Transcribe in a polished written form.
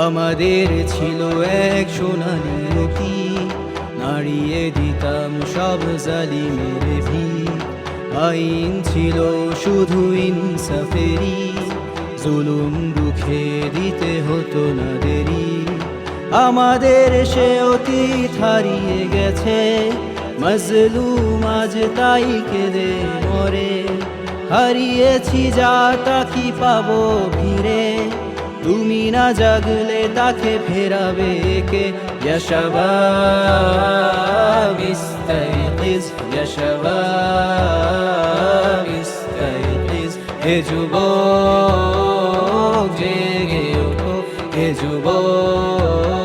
আমাদের ছিল এক সোনালী অতি, নাড়িয়ে দিতাম সব জালিমের ভিড়। আইন ছিল শুধু ইনসাফেরই, জুলুম রুখে দিতে হতো না দেরি। আমাদের সে অতীত হারিয়ে গেছে, মজলুম আজ তাই কেঁদে মরে। হারিয়েছি যা তা কি পাবো ফিরে, তুমি না জাগলে তাকে ফেরাবে কে? ইয়া শাবাব ইস্তাইকিজ, ইয়া শাবাব ইস্তাইকিজ। হে যুবক জেগে ওঠো, হে যুবক